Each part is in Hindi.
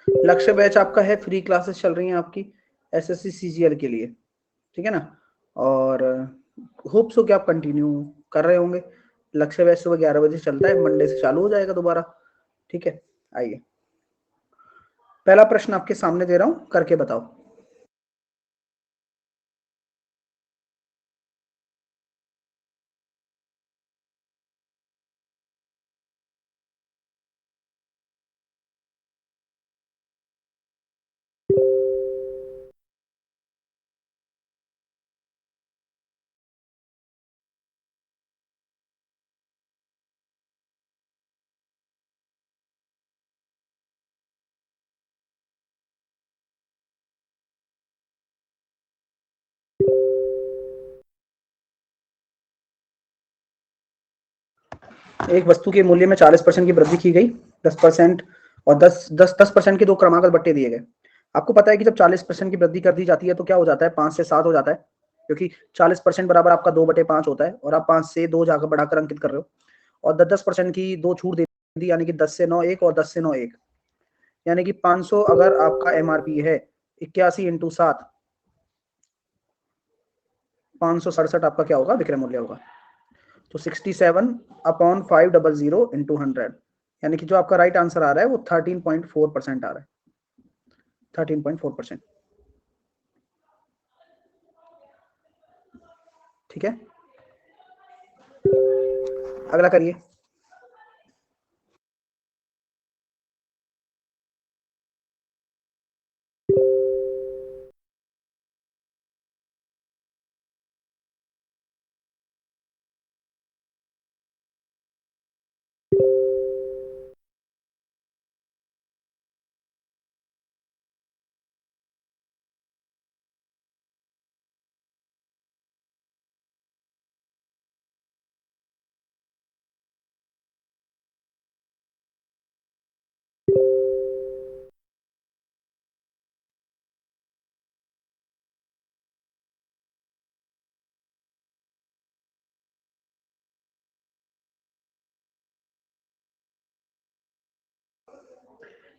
लक्ष्य बैच आपका है, फ्री क्लासेस चल रही हैं आपकी एसएससी सीजीएल के लिए, ठीक है ना। और होप सो कि आप कंटिन्यू कर रहे होंगे। लक्ष्य बैच सुबह 11 बजे चलता है, मंडे से चालू हो जाएगा दोबारा, ठीक है। आइए, पहला प्रश्न आपके सामने दे रहा हूं, करके बताओ। एक वस्तु के मूल्य में 40% की वृद्धि की गई, 10% और 10% के दो क्रमागत बट्टे दिए गए। आपको पता है कि जब 40% की वृद्धि कर दी जाती है तो क्या हो जाता है, 5 से 7 हो जाता है, क्योंकि 40% बराबर आपका 2/5 होता है और आप 5 से 2 जाकर बढ़ाकर अंकित कर रहे हो। और 10% की दो छूट दे दी, यानी कि 10 से 9 1 और 10 से 9 1, यानी कि 500 अगर आपका एमआरपी है, 81 इंटू 7, 567 आपका क्या होगा, विक्रय मूल्य होगा। तो 67/500 इंटू 100, यानी कि जो आपका राइट आंसर आ रहा है वो 13.4% आ रहा है, 13.4%, ठीक है। अगला करिए।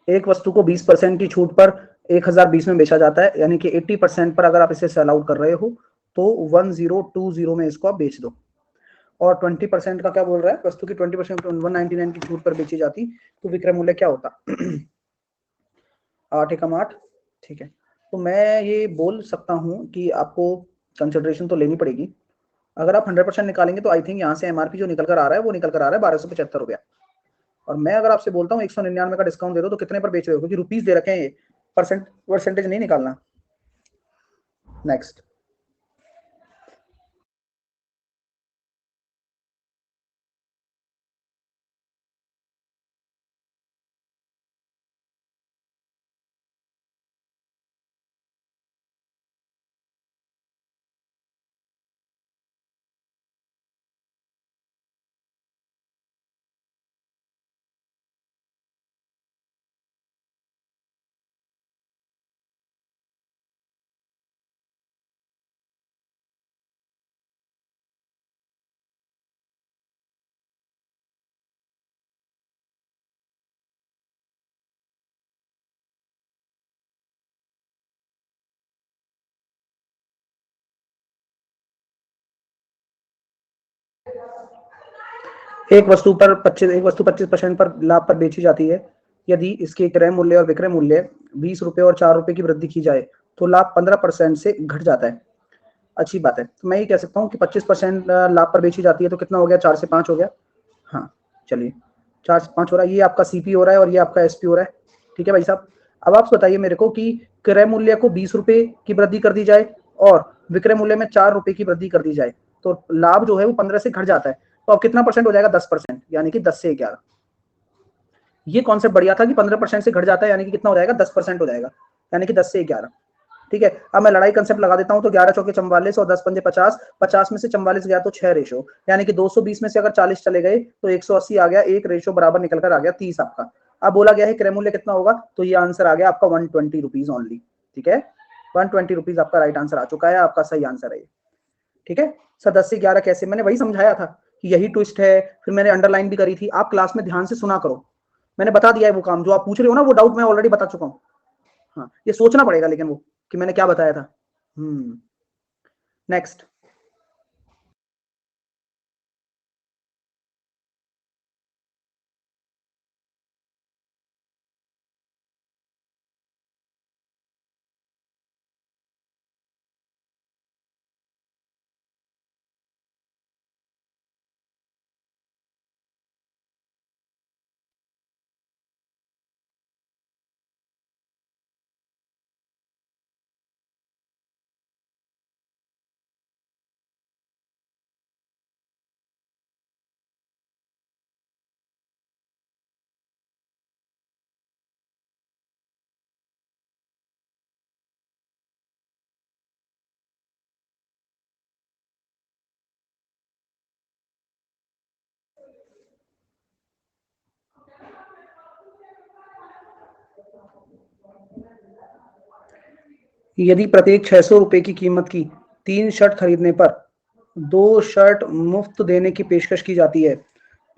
एक वस्तु को 20% की छूट पर 1020 में बेचा जाता है, यानी कि 80% पर अगर आप इसे सेल आउट कर रहे हो तो 1020 में इसको आप बेच दो। और 20% का क्या बोल रहा है, वस्तु की 20% 199 की छूट पर बेची जाती तो विक्रय मूल्य क्या होता, 8 एकम 8, ठीक है। तो मैं ये बोल सकता हूँ कि आपको कंसिडरेशन तो लेनी पड़ेगी। अगर आप 100% निकालेंगे तो आई थिंक यहाँ से एमआरपी जो निकल कर आ रहा है वो निकल कर आ रहा है 1275 रुपया। और मैं अगर आपसे बोलता हूँ 199 का डिस्काउंट दे दो तो कितने पर बेच रहे हो, क्योंकि रुपीस दे रखे हैं, परसेंटेज नहीं निकालना। नेक्स्ट। एक वस्तु 25% पर लाभ पर बेची जाती है, यदि इसके क्रय मूल्य और विक्रय मूल्य 20 रुपए और 4 रुपए की वृद्धि की जाए तो लाभ 15% से घट जाता है। अच्छी बात है। तो मैं ये कह सकता हूँ कि 25% लाभ पर बेची जाती है तो कितना हो गया, 4 से 5 हो गया। हाँ चलिए, 4 से 5 हो रहा है, ये आपका सीपी हो रहा है और ये आपका एसपी हो रहा है, ठीक है भाई साहब। अब आप बताइए मेरे को कि क्रय मूल्य को 20 रुपए की वृद्धि कर दी जाए और विक्रय मूल्य में 4 रुपए की वृद्धि कर दी जाए तो लाभ जो है वो 15 से घट जाता है, तो अब कितना परसेंट हो जाएगा, 10%, यानी कि 10 से 11। ये कॉन्सेप्ट बढ़िया था कि 15% से घट जाता है, यानी कि कितना हो जाएगा, 10% हो जाएगा, यानी कि 10 से 11, ठीक है। अब मैं लड़ाई कंसेप्ट लगा देता हूं तो 11 चौके 44 और 10 पंजे 50, 50 में से 44 गया तो 6 रेशो, यानी कि 220 में से अगर 40 चले गए तो 180 आ गया, एक रेशो बराबर निकल कर आ गया 30 आपका। अब बोला गया है क्रय मूल्य कितना होगा, तो ये आंसर आ गया आपका 120 रुपीज ओनली, ठीक है। 120 रुपीज आपका राइट आंसर आ चुका है, आपका सही आंसर है, ठीक है। सर 10 से 11 कैसे, मैंने वही समझाया था कि यही ट्विस्ट है, फिर मैंने अंडरलाइन भी करी थी, आप क्लास में ध्यान से सुना करो। मैंने बता दिया है वो काम जो आप पूछ रहे हो ना, वो डाउट मैं ऑलरेडी बता चुका हूँ। हाँ, ये सोचना पड़ेगा लेकिन वो कि मैंने क्या बताया था। नेक्स्ट। यदि प्रत्येक 600 रुपए की कीमत की 3 शर्ट खरीदने पर 2 शर्ट मुफ्त देने की पेशकश की जाती है,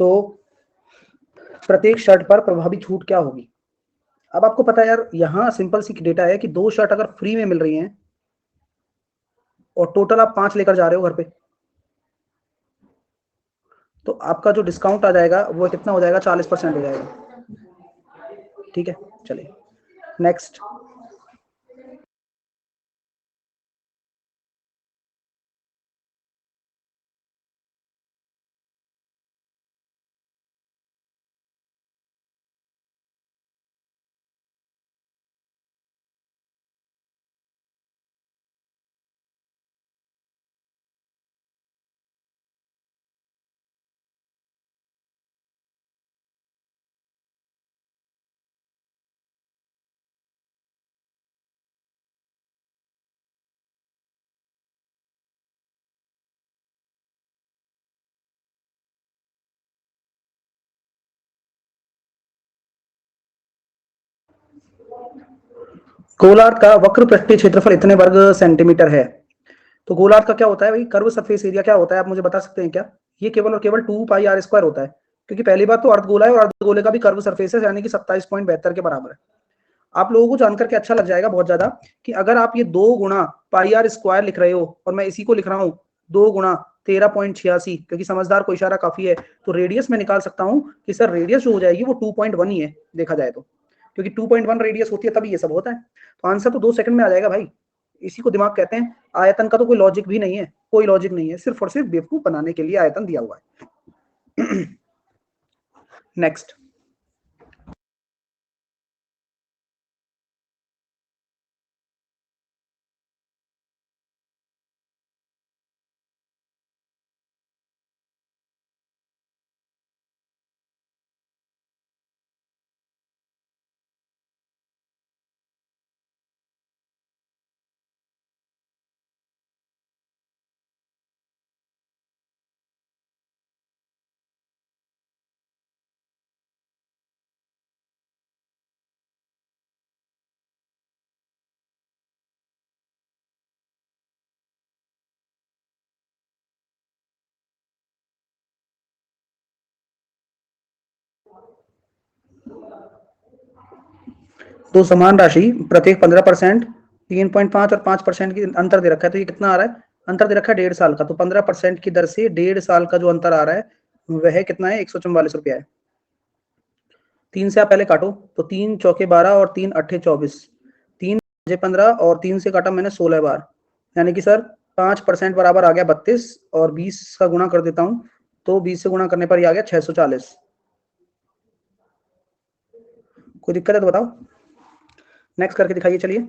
तो प्रत्येक शर्ट पर प्रभावी छूट क्या होगी? अब आपको पता है यार, यहाँ सिंपल सी डेटा है कि 2 शर्ट अगर फ्री में मिल रही हैं और टोटल आप 5 लेकर जा रहे हो घर पे, तो आपका जो डिस्काउंट आ जाएगा वो कितना हो जाएगा? 40% हो जाएगा। ठीक है, चलिए नेक्स्ट। गोलार्ध का वक्र पृष्ठीय क्षेत्रफल इतने वर्ग सेंटीमीटर है। तो गोलार्ध का क्या होता है भाई? कर्व सरफेस एरिया क्या होता है, आप मुझे बता सकते हैं क्या? ये केवल और केवल 2 पाई r² होता है, क्योंकि पहली बात तो अर्धगोला है और अर्धगोले का भी कर्व सरफेस है, यानी कि 27.72 के बराबर है। आप लोगों को जानकर के अच्छा लग जाएगा बहुत ज्यादा कि अगर आप ये 2 गुणा πr² लिख रहे हो और मैं इसी को लिख रहा हूँ 2 गुणा 13.86, क्योंकि समझदार को इशारा काफी है, तो रेडियस में निकाल सकता हूँ कि सर रेडियस जो हो जाएगी वो 2.1 ही है देखा जाए तो, क्योंकि 2.1 रेडियस होती है तभी ये सब होता है। तो आंसर तो 2 सेकंड में आ जाएगा भाई। इसी को दिमाग कहते हैं। आयतन का तो कोई लॉजिक भी नहीं है, कोई लॉजिक नहीं है, सिर्फ और सिर्फ बेवकूफ बनाने के लिए आयतन दिया हुआ है। नेक्स्ट। तो समान राशि प्रत्येक 15%, 3.5 और 5% की अंतर दे रखा है, तो ये कितना आ रहा है? अंतर दे रखा है 1.5 साल का, तो 15% की दर से 1.5 साल का जो अंतर आ रहा है वह कितना है? 144 रुपया है। 3 से आप पहले काटो, तो 3 चौके 12 और 3 अट्ठे 24, 3 15 और 3 से काटा मैंने 16 बार, यानी कि सर 5% बराबर आ गया 32, और 20 का गुणा कर देता हूँ, तो 20 से गुणा करने पर ये आ गया 640। कोई दिक्कत है तो बताओ, नेक्स्ट करके दिखाइए चलिए।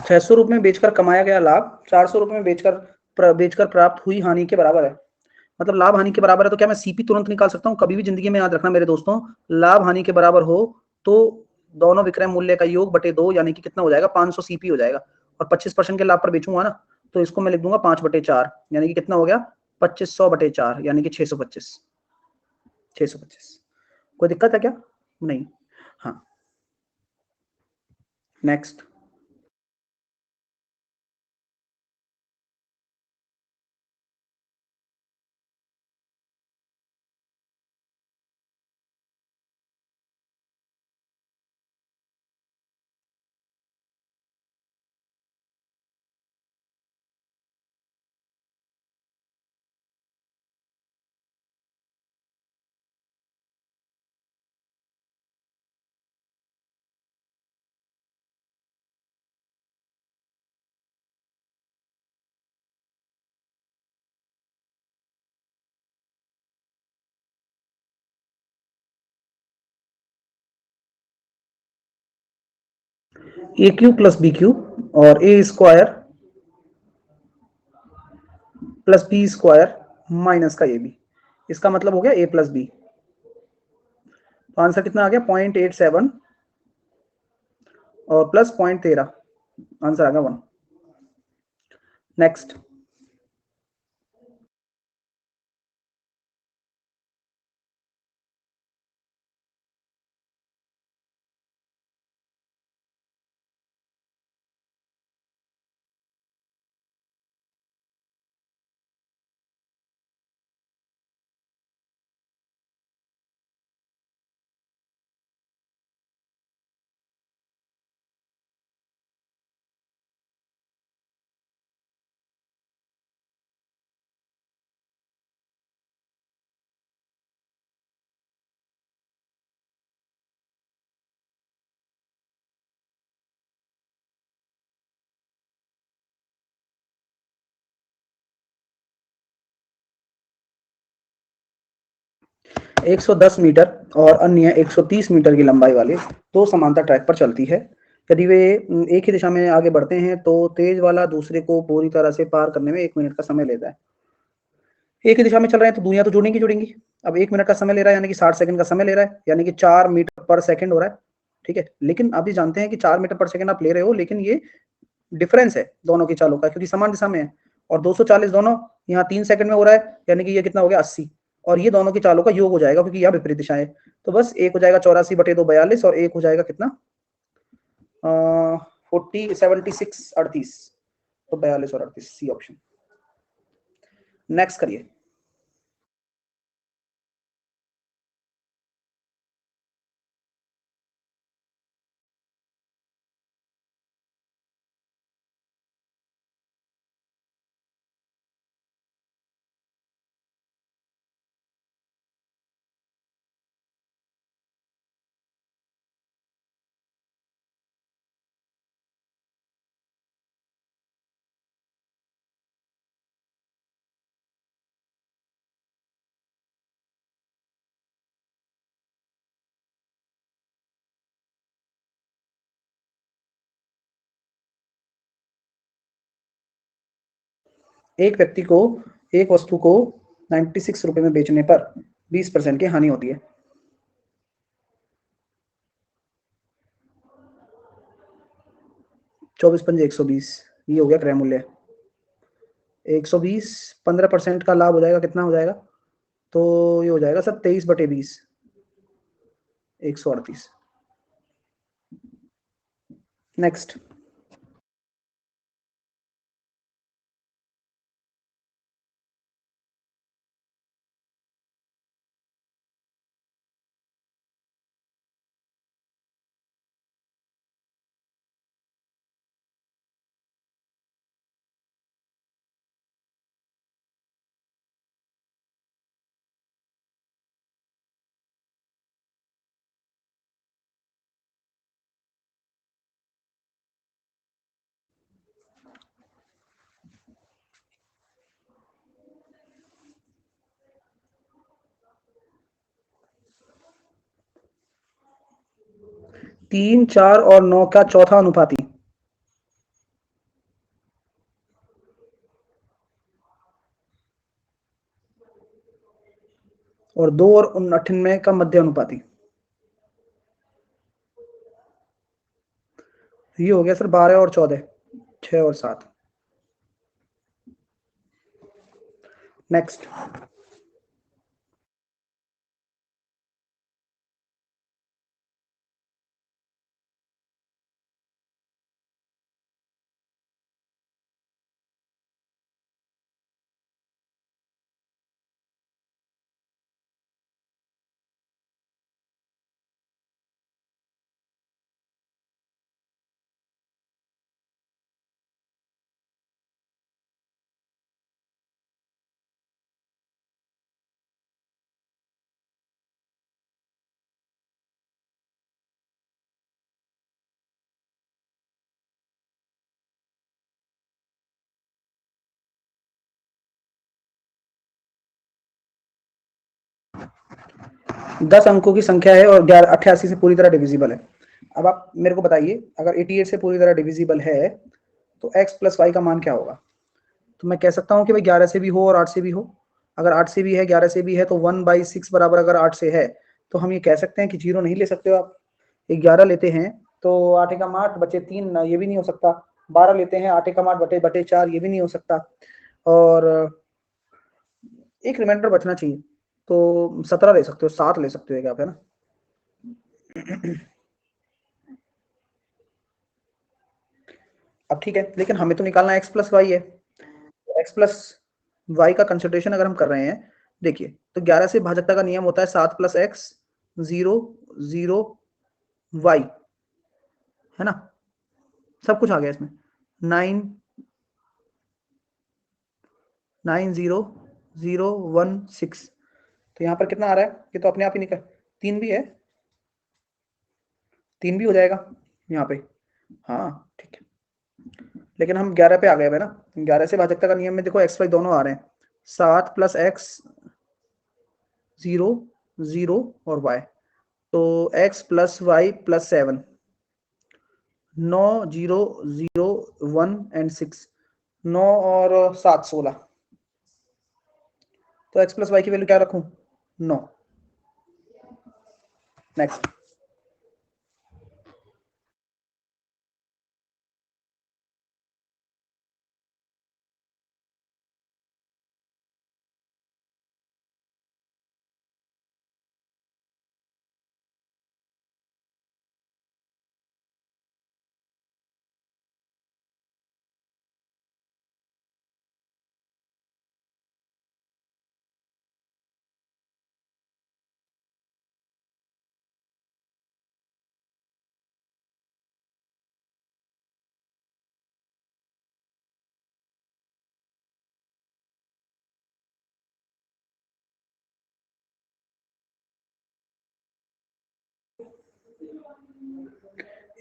₹600 में बेचकर कमाया गया लाभ ₹400 में बेचकर प्राप्त हुई हानि के बराबर है। मतलब लाभ हानि के बराबर है तो क्या मैं सीपी तुरंत निकाल सकता हूँ? कभी भी जिंदगी में याद रखना मेरे दोस्तों, लाभ हानि के बराबर हो तो दोनों विक्रय मूल्य का योग बटे 2 यानी कि कितना हो जाएगा, 500 सीपी हो जाएगा। और 25% के लाभ पर बेचूंगा ना, तो इसको मैं लिख दूंगा 5/4 यानी कि कितना हो गया, 2500/4 यानी कि 625। 625 कोई दिक्कत है क्या? नहीं। हाँ, next. A cube plus B cube और A square plus B square minus का ए बी, इसका मतलब हो गया ए प्लस बी। तो आंसर कितना आ गया, 0.87 और प्लस 0.13, आंसर आ गया 1। नेक्स्ट। एक 110 मीटर और अन्य 130 मीटर की लंबाई वाले दो समांतर ट्रैक पर चलती है। यदि वे एक ही दिशा में आगे बढ़ते हैं तो तेज वाला दूसरे को पूरी तरह से पार करने में 1 मिनट का समय लेता है। एक ही दिशा में चल रहे हैं तो दुनिया तो जुड़ेंगी जुड़ेंगी। अब 1 मिनट का समय ले रहा है यानी कि 60 सेकंड का समय ले रहा है, यानी कि 4 मीटर पर सेकंड हो रहा है। ठीक है, लेकिन अभी जानते हैं कि 4 मीटर पर सेकंड आप ले रहे हो, लेकिन ये डिफरेंस है दोनों की चालों का, क्योंकि समान दिशा में है। और 240 दोनों यहाँ 3 सेकंड में हो रहा है, यानी कि ये कितना हो गया, 80। और ये दोनों की चालों का योग हो जाएगा क्योंकि यह विपरीत दिशा है। तो बस एक हो जाएगा 84/2 42 और एक हो जाएगा कितना, 40 76 38। तो 42 और 38, सी ऑप्शन। नेक्स्ट करिए। एक व्यक्ति को एक वस्तु को 96 रुपए में बेचने पर 20% की हानि होती है। 24 पंजे 120, ये हो गया क्रय मूल्य। 120 15% का लाभ हो जाएगा, कितना हो जाएगा, तो ये हो जाएगा सर 23/20, 138। नेक्स्ट। तीन, 4 और 9 का चौथा अनुपाती। और 2 और 98 का मध्य अनुपाती। ये हो गया सर 12 और 14, 6 और 7। नेक्स्ट, दस अंकों की संख्या है और 88 से पूरी तरह डिविजिबल है। अब आप मेरे को बताइए, अगर 88 से पूरी तरह डिविजिबल है तो x प्लस वाई का मान क्या होगा? तो मैं कह सकता हूँ कि भाई 11 से भी हो और 8 से भी हो। अगर 8 से भी है, 11 से भी है, तो 1/6 बराबर अगर 8 से है तो हम ये कह सकते हैं कि 0 नहीं ले सकते हो आप। 11 लेते हैं तो 8 एकम 8 बचे 3, ये भी नहीं हो सकता। 12 लेते हैं, 8 एकम 8 बटे 4, ये भी नहीं हो सकता। और एक रिमाइंडर बचना चाहिए, तो 17 ले सकते हो, 7 ले सकते हो क्या आप, है ना? अब ठीक है, लेकिन हमें तो निकालना x प्लस वाई है। x प्लस वाई का कंसिडरेशन अगर हम कर रहे हैं, देखिए, तो 11 से भाजकता का नियम होता है 7 प्लस एक्स 0 0 वाई, है ना? सब कुछ आ गया इसमें। 9 9 0 0 1 6। तो यहाँ पर कितना आ रहा है? ये तो अपने आप ही निकल, 3 भी है, 3 भी हो जाएगा यहाँ पे। हाँ ठीक है, लेकिन हम 11 पे आ गए है ना। 11 से भाजकता का नियम में देखो एक्स वाई दोनों आ रहे हैं, 7 प्लस एक्स 0 0 और वाई, तो x plus Y plus 7, 9 0 0 1 and 6, 9 और 7 16। तो x प्लस वाई की वैल्यू क्या रखूं? 9। नेक्स्ट,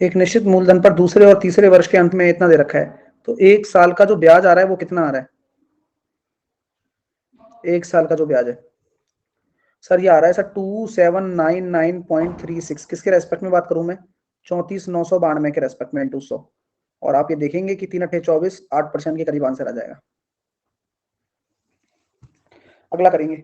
एक निश्चित मूलधन पर दूसरे और तीसरे वर्ष के अंत में इतना दे रखा है, तो एक साल का जो ब्याज आ रहा है वो कितना आ रहा है? एक साल का जो ब्याज है सर, ये आ रहा है सर 2799.36। किसके रेस्पेक्ट में बात करूं मैं? 34,992 के रेस्पेक्ट में इंटू 100। और आप ये देखेंगे कि 3 अट्ठे 24, 8% के करीब आंसर आ जाएगा। अगला करेंगे।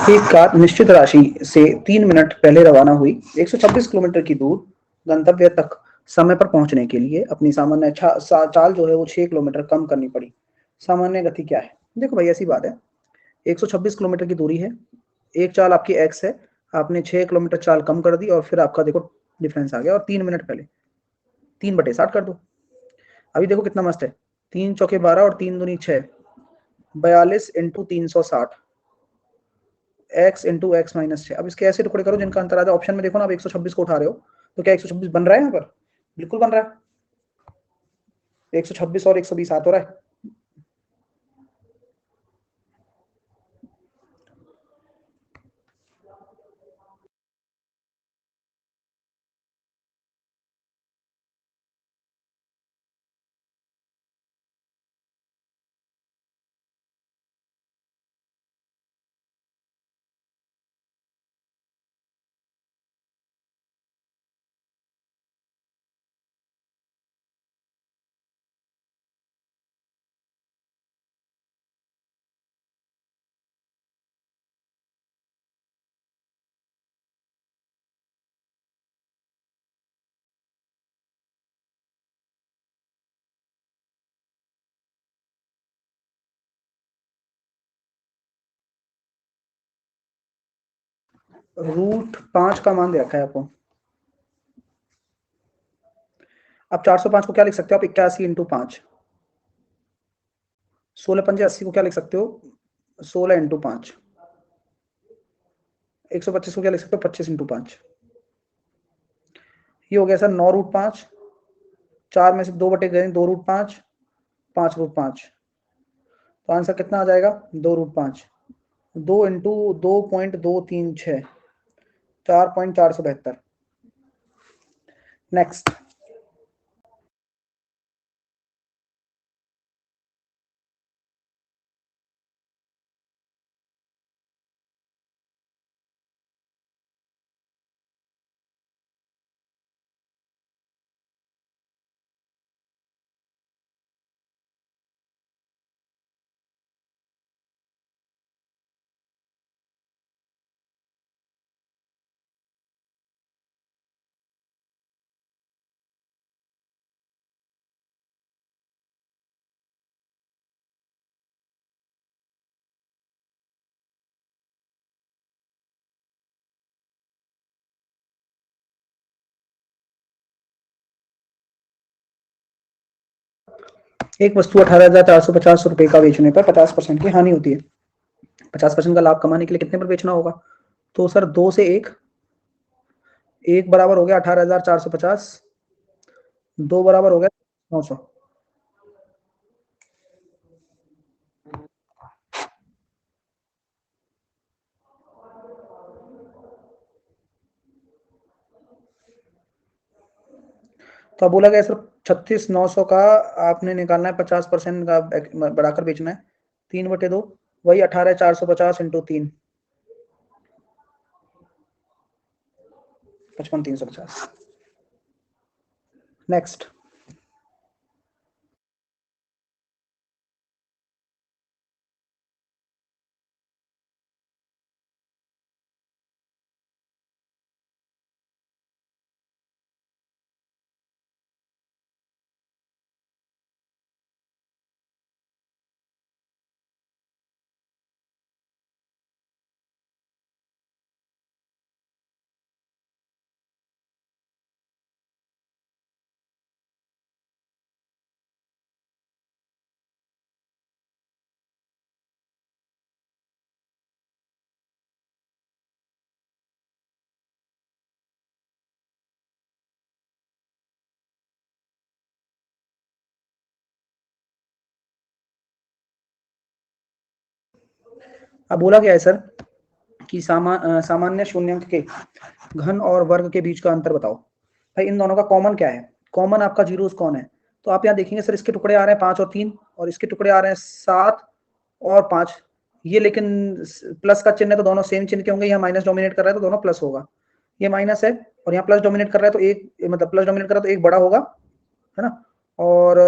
एक कार निश्चित राशि से 3 मिनट पहले रवाना हुई 126 किलोमीटर की दूर गंतव्य तक समय पर पहुंचने के लिए अपनी सामान्य चाल जो है वो 6 किलोमीटर कम करनी पड़ी। सामान्य गति क्या है? देखो भाई ऐसी बात है, 126 किलोमीटर की दूरी है, एक चाल आपकी x है, आपने 6 किलोमीटर चाल कम कर दी और फिर आपका देखो डिफरेंस आ गया, और 3 मिनट पहले 3/60 कर दो। अभी देखो कितना मस्त है, 3 चौके 12 और 3 दूनी 6, 42 into 360 x into x minus 6। अब इसके ऐसे टुकड़े करो जिनका अंतर आ जाए। ऑप्शन में देखो ना, आप 126 को उठा रहे हो, तो क्या 126 बन रहा है यहाँ पर? बिल्कुल बन रहा है। 126 और 120 हाथ हो रहा है। √5 का मान दे रखा है आपको। अब 405 को क्या लिख सकते हो आप? 81 इंटू 5, 16×5 = 80 को क्या लिख सकते हो? 16 इंटू 5। 125 को क्या लिख सकते हो? 25 इंटू 5। ये हो गया सर 9√5। 4 में से 2 बटे गए 2√5, 5√5। तो आंसर कितना आ जाएगा? 2√5। 2 इंटू 2.236, 4.472। नेक्स्ट। एक वस्तु 18,450 रुपए का बेचने पर 50% की हानि होती है। 50% का लाभ कमाने के लिए कितने पर बेचना होगा? तो सर 2 से 1, 1 बराबर हो गया 18,450, 2 बराबर हो गया 900। तो अब बोला गया सर 36,900 का आपने निकालना है, 50% का बढ़ाकर बेचना है। 3/2 वही 18,450 इंटू 3, 55,350। नेक्स्ट। अब बोला गया है सर कि सामान्य शून्यंक के घन और वर्ग के बीच का अंतर बताओ। भाई इन दोनों का कॉमन क्या है? कॉमन आपका जीरोस कौन है? तो आप यहाँ देखेंगे सर, इसके टुकड़े आ रहे हैं 5 और 3, और इसके टुकड़े आ रहे हैं 7 और 5। ये लेकिन प्लस का चिन्ह है तो दोनों सेम चिन्ह के होंगे। यहाँ माइनस डोमिनेट कर रहा है तो दोनों प्लस होगा। ये माइनस है और यहाँ प्लस डोमिनेट कर रहा है तो एक, मतलब प्लस डोमिनेट कर रहा है तो एक बड़ा होगा, है ना, और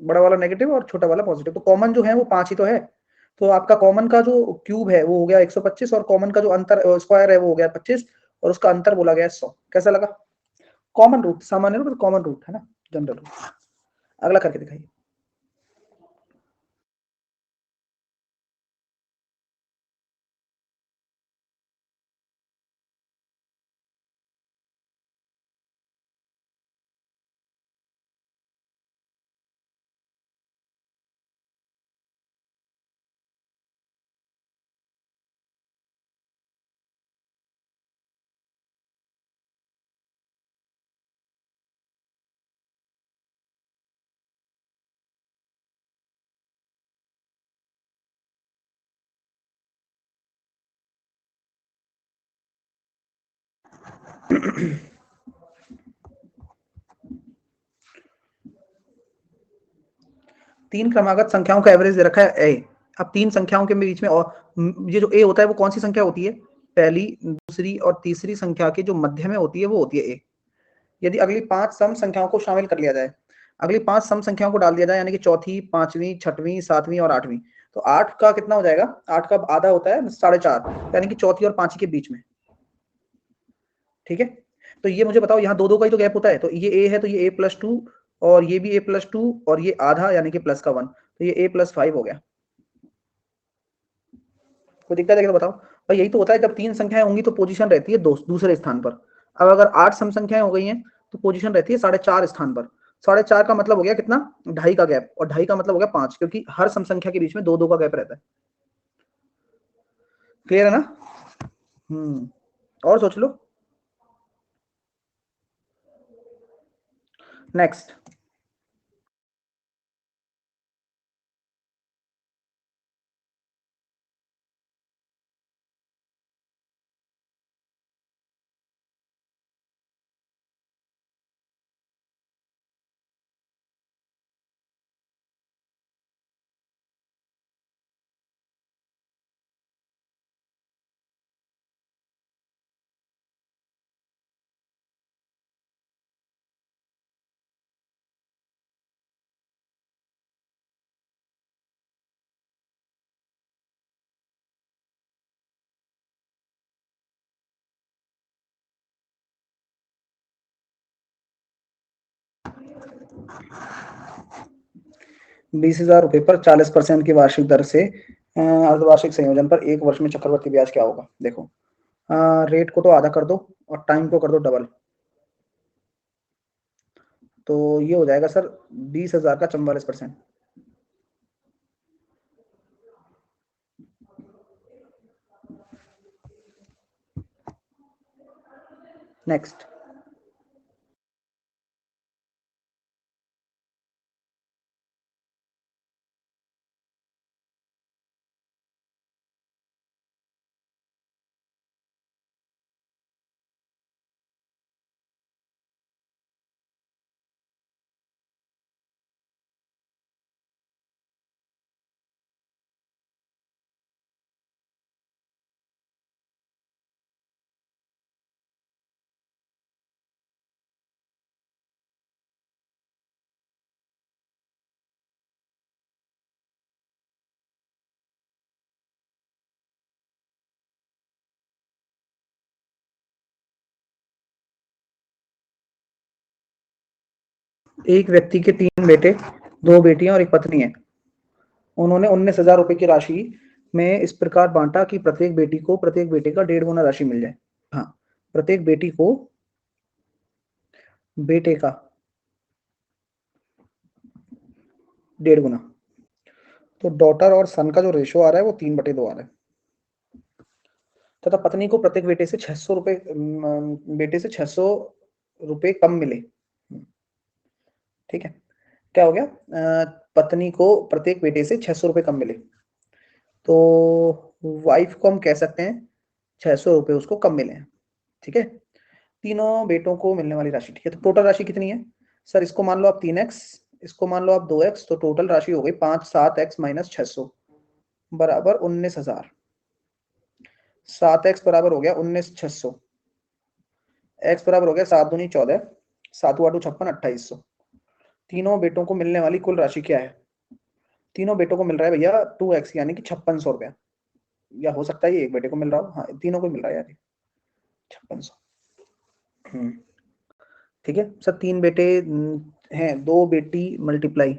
बड़ा वाला नेगेटिव और छोटा वाला पॉजिटिव। तो कॉमन जो है वो 5 ही तो है। तो आपका कॉमन का जो क्यूब है वो हो गया 125, और कॉमन का जो अंतर स्क्वायर है वो हो गया 25, और उसका अंतर बोला गया 100। कैसा लगा? कॉमन रूट, सामान्य रूट, कॉमन रूट, है ना, जनरल रूट। अगला करके दिखाइए। तीन क्रमागत संख्याओं का एवरेज दे रखा है ए। अब तीन संख्याओं के बीच में, और ये जो ए होता है वो कौन सी संख्या होती है? पहली, दूसरी और तीसरी संख्या के जो मध्य में होती है वो होती है ए। यदि अगली 5 सम संख्याओं को शामिल कर लिया जाए, अगली 5 सम संख्याओं को डाल दिया जाए, यानी कि चौथी, पांचवी, छठवीं, सातवीं और आठवीं, तो 8 का कितना हो जाएगा? 8 का आधा होता है 4.5, यानी कि चौथी और पांचवी के बीच में। ठीक है, तो ये मुझे बताओ, यहाँ दो दो का ही तो गैप होता है, तो ये ए है तो ये a+2 और ये भी a+2 और ये आधा यानी कि प्लस का 1, तो ये a+5 हो गया। कोई दिक्कत है क्या? तो बताओ भाई, यही तो होता है जब तीन संख्याएं होंगी तो पोजीशन रहती है दूसरे स्थान पर। अब अगर 8 सम संख्याएं हो गई हैं तो पोजीशन रहती है 4.5 स्थान पर। 4.5 का मतलब हो गया कितना? 2.5 का गैप, और 2.5 का मतलब हो गया 5, क्योंकि हर सम संख्या के बीच में दो दो का गैप रहता है। क्लियर है ना? और सोच लो। नेक्स्ट, ₹20,000 पर 40% की वार्षिक दर से अर्धवार्षिक संयोजन पर एक वर्ष में चक्रवृद्धि ब्याज क्या होगा? देखो, रेट को तो आधा कर दो और टाइम को कर दो डबल, तो ये हो जाएगा सर 20,000 का 44%। नेक्स्ट, एक व्यक्ति के 3 बेटे, 2 बेटियां और एक पत्नी है। उन्होंने ₹19,000 की राशि में इस प्रकार बांटा कि प्रत्येक बेटी को प्रत्येक बेटे का 1.5 गुना राशि मिल जाए। हाँ, प्रत्येक बेटी को बेटे का 1.5 गुना। तो डॉटर और सन का जो रेशो आ रहा है वो 3/2 आ रहा है। तथा पत्नी को प्रत्येक बेटे से ₹600 कम मिले। ठीक है, क्या हो गया? पत्नी को प्रत्येक बेटे से ₹600 कम मिले, तो वाइफ को हम कह सकते हैं ₹600 उसको कम मिले हैं। ठीक है, तीनों बेटों को मिलने वाली राशि। ठीक है, तो टोटल राशि कितनी है सर? इसको मान लो आप 3x, इसको मान लो आप 2x, तो टोटल राशि हो गई 5 7x माइनस 600 बराबर 19,000। 7x बराबर हो गया 19,600, x बराबर हो गया 7 दूनी 14, 7 8 56 2800। तीनों बेटों को मिलने वाली कुल राशि क्या है? तीनों बेटों को मिल रहा है भैया 2x, यानी कि 5600 रुपया, या हो सकता है ये एक बेटे को मिल रहा हो। हाँ, तीनों को मिल रहा है यार 5600। ठीक है सर, 3 बेटे हैं, 2 बेटी मल्टीप्लाई